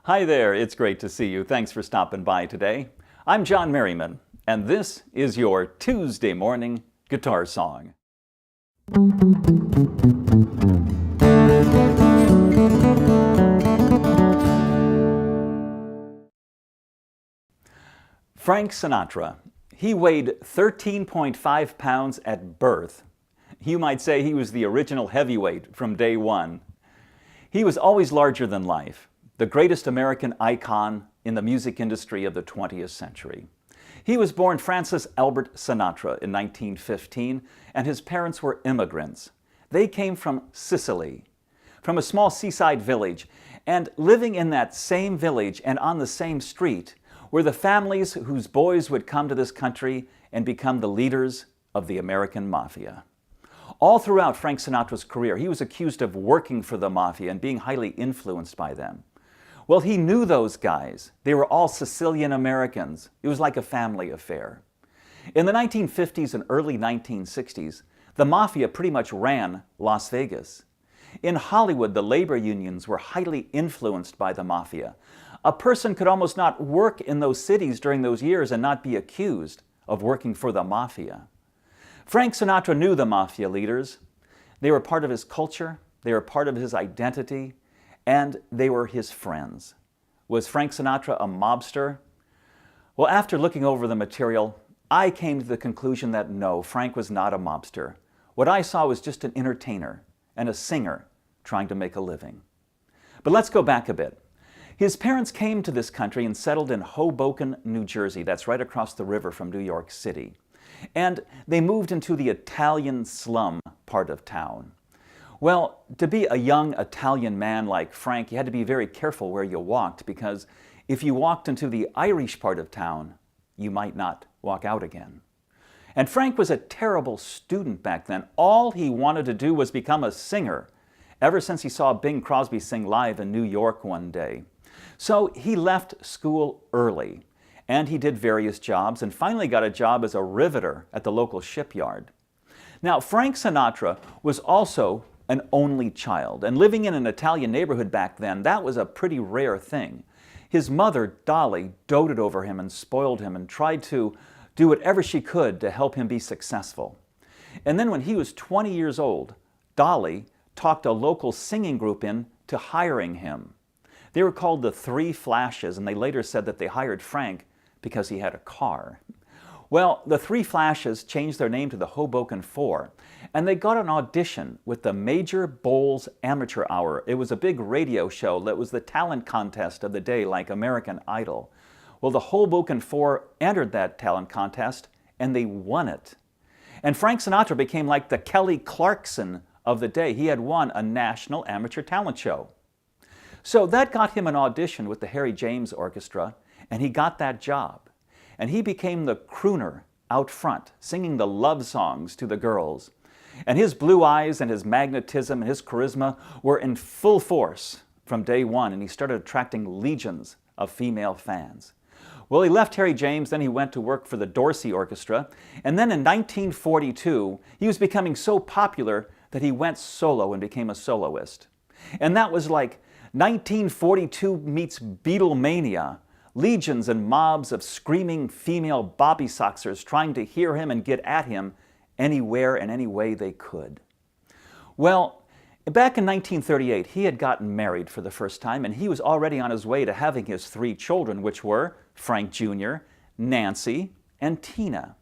Hi there, it's great to see you. Thanks for stopping by today. I'm John Merriman, and this is your Tuesday morning guitar song. Frank Sinatra. He weighed 13.5 pounds at birth. You might say he was the original heavyweight from day one. He was always larger than life, the greatest American icon in the music industry of the 20th century. He was born Francis Albert Sinatra in 1915, and his parents were immigrants. They came from Sicily, from a small seaside village, and living in that same village and on the same street were the families whose boys would come to this country and become the leaders of the American Mafia. All throughout Frank Sinatra's career, he was accused of working for the Mafia and being highly influenced by them. Well, he knew those guys. They were all Sicilian Americans. It was like a family affair. In the 1950s and early 1960s, the Mafia pretty much ran Las Vegas. In Hollywood, the labor unions were highly influenced by the Mafia. A person could almost not work in those cities during those years and not be accused of working for the Mafia. Frank Sinatra knew the Mafia leaders. They were part of his culture, they were part of his identity, and they were his friends. Was Frank Sinatra a mobster? Well, after looking over the material, I came to the conclusion that no, Frank was not a mobster. What I saw was just an entertainer and a singer trying to make a living. But let's go back a bit. His parents came to this country and settled in Hoboken, New Jersey. That's right across the river from New York City. And they moved into the Italian slum part of town. Well, to be a young Italian man like Frank, you had to be very careful where you walked, because if you walked into the Irish part of town, you might not walk out again. And Frank was a terrible student back then. All he wanted to do was become a singer, ever since he saw Bing Crosby sing live in New York one day. So he left school early, and he did various jobs and finally got a job as a riveter at the local shipyard. Now, Frank Sinatra was also an only child, and living in an Italian neighborhood back then, that was a pretty rare thing. His mother, Dolly, doted over him and spoiled him and tried to do whatever she could to help him be successful. And then when he was 20 years old, Dolly talked a local singing group into hiring him. They were called the Three Flashes, and they later said that they hired Frank because he had a car. Well, the Three Flashes changed their name to the Hoboken Four, and they got an audition with the Major Bowles Amateur Hour. It was a big radio show that was the talent contest of the day, like American Idol. Well, the Hoboken Four entered that talent contest, and they won it. And Frank Sinatra became like the Kelly Clarkson of the day. He had won a national amateur talent show. So that got him an audition with the Harry James Orchestra, and he got that job. And he became the crooner out front, singing the love songs to the girls. And his blue eyes and his magnetism and his charisma were in full force from day one, and he started attracting legions of female fans. Well, he left Harry James, then he went to work for the Dorsey Orchestra, and then in 1942, he was becoming so popular that he went solo and became a soloist. And that was like 1942 meets Beatlemania. Legions and mobs of screaming female bobby soxers trying to hear him and get at him anywhere and any way they could. Well, back in 1938, he had gotten married for the first time, and he was already on his way to having his 3 children, which were Frank Jr., Nancy, and Tina.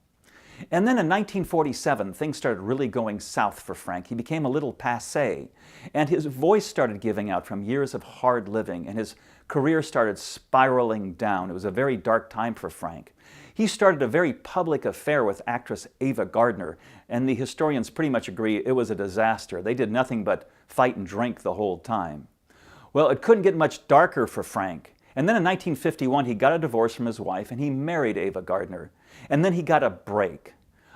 And then in 1947, things started really going south for Frank. He became a little passé, and his voice started giving out from years of hard living, and his career started spiraling down. It was a very dark time for Frank. He started a very public affair with actress Ava Gardner, and the historians pretty much agree it was a disaster. They did nothing but fight and drink the whole time. Well, it couldn't get much darker for Frank. And then in 1951, he got a divorce from his wife, and he married Ava Gardner. And then he got a break.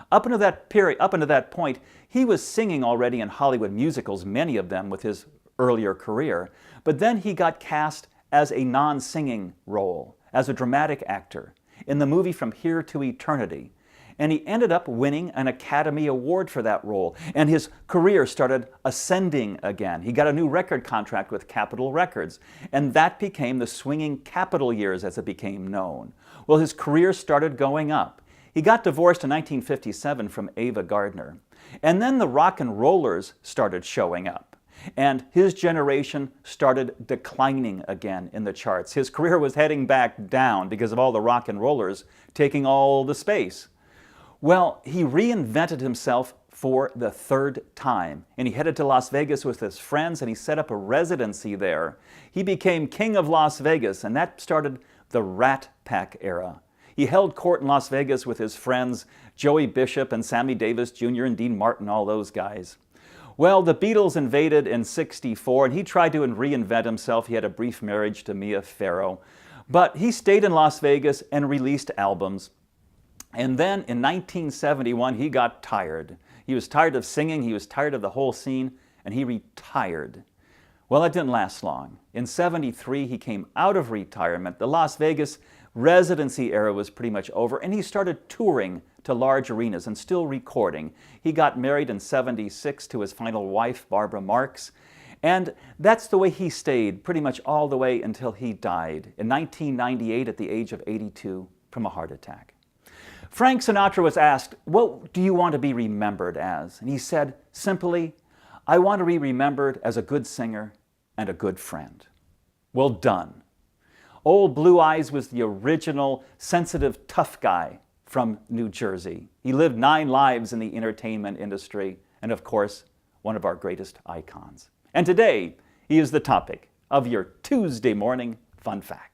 Up until that point, he was singing already in Hollywood musicals, many of them with his earlier career. But then he got cast as a non-singing role, as a dramatic actor, in the movie From Here to Eternity. and he ended up winning an Academy Award for that role. And his career started ascending again. He got a new record contract with Capitol Records, and that became the swinging Capitol years as it became known. Well, his career started going up. He got divorced in 1957 from Ava Gardner. And then the rock and rollers started showing up. And his generation started declining again in the charts. His career was heading back down because of all the rock and rollers taking all the space. Well, he reinvented himself for the third time, and he headed to Las Vegas with his friends, and he set up a residency there. He became king of Las Vegas, and that started the Rat Pack era. He held court in Las Vegas with his friends Joey Bishop and Sammy Davis Jr. and Dean Martin, all those guys. Well, the Beatles invaded in '64, and he tried to reinvent himself. He had a brief marriage to Mia Farrow. But he stayed in Las Vegas and released albums. And then in 1971, he got tired. He was tired of singing, he was tired of the whole scene, and he retired. Well, it didn't last long. In '73, he came out of retirement. The Las Vegas residency era was pretty much over, and he started touring to large arenas and still recording. He got married in '76 to his final wife, Barbara Marx, and that's the way he stayed pretty much all the way until he died in 1998 at the age of 82 from a heart attack. Frank Sinatra was asked, "What do you want to be remembered as?" And he said, simply, "I want to be remembered as a good singer and a good friend." Well done. Old Blue Eyes was the original sensitive, tough guy from New Jersey. He lived 9 lives in the entertainment industry, and of course, one of our greatest icons. And today, he is the topic of your Tuesday morning fun fact.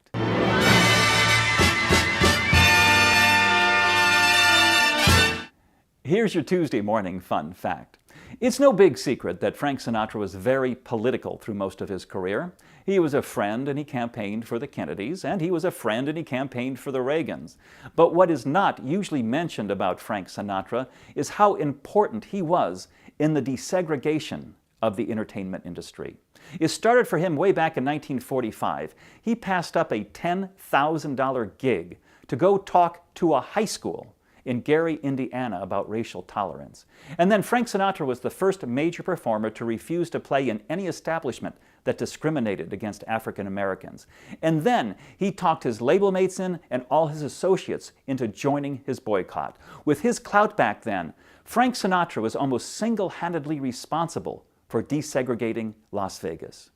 Here's your Tuesday morning fun fact. It's no big secret that Frank Sinatra was very political through most of his career. He was a friend and he campaigned for the Kennedys, and he was a friend and he campaigned for the Reagans. But what is not usually mentioned about Frank Sinatra is how important he was in the desegregation of the entertainment industry. It started for him way back in 1945. He passed up a $10,000 gig to go talk to a high school in Gary, Indiana, about racial tolerance. And then Frank Sinatra was the first major performer to refuse to play in any establishment that discriminated against African Americans. And then he talked his label mates in and all his associates into joining his boycott. With his clout back then, Frank Sinatra was almost single-handedly responsible for desegregating Las Vegas.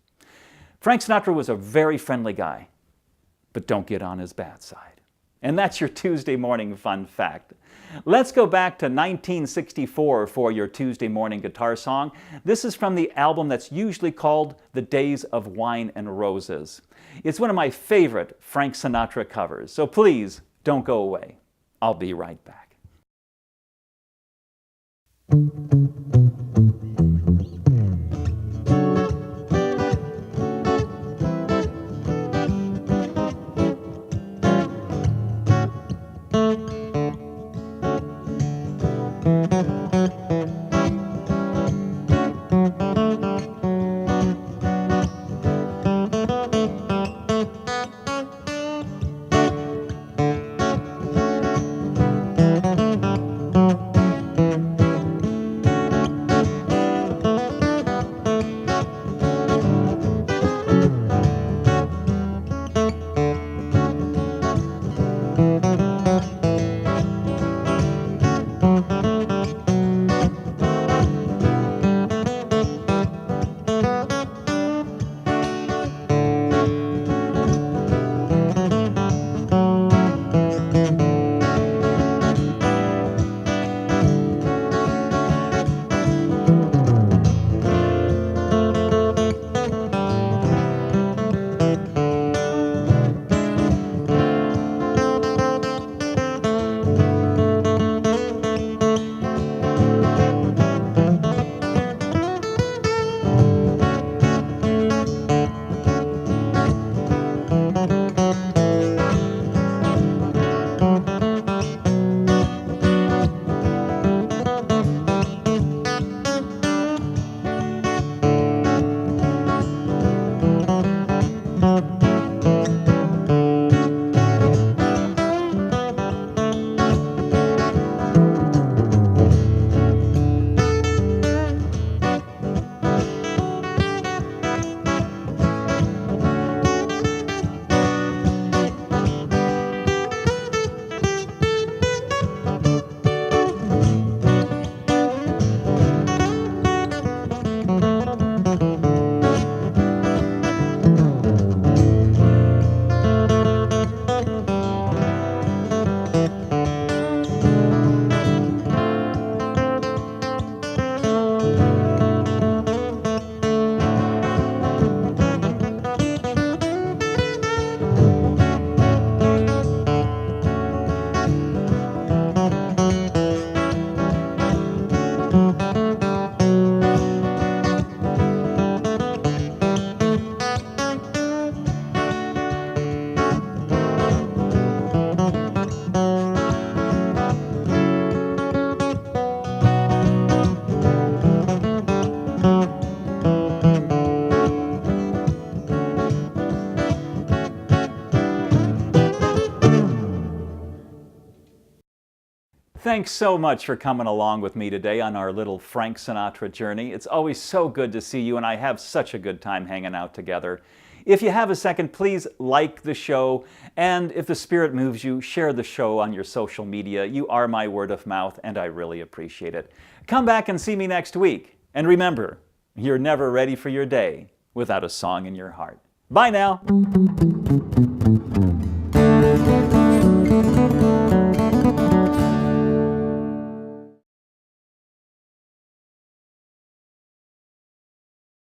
Frank Sinatra was a very friendly guy, but don't get on his bad side. And that's your Tuesday morning fun fact. Let's go back to 1964 for your Tuesday morning guitar song. This is from the album that's usually called The Days of Wine and Roses. It's one of my favorite Frank Sinatra covers, so please don't go away. I'll be right back. Thanks so much for coming along with me today on our little Frank Sinatra journey. It's always so good to see you, and I have such a good time hanging out together. If you have a second, please like the show, and if the Spirit moves you, share the show on your social media. You are my word of mouth, and I really appreciate it. Come back and see me next week. And remember, you're never ready for your day without a song in your heart. Bye now.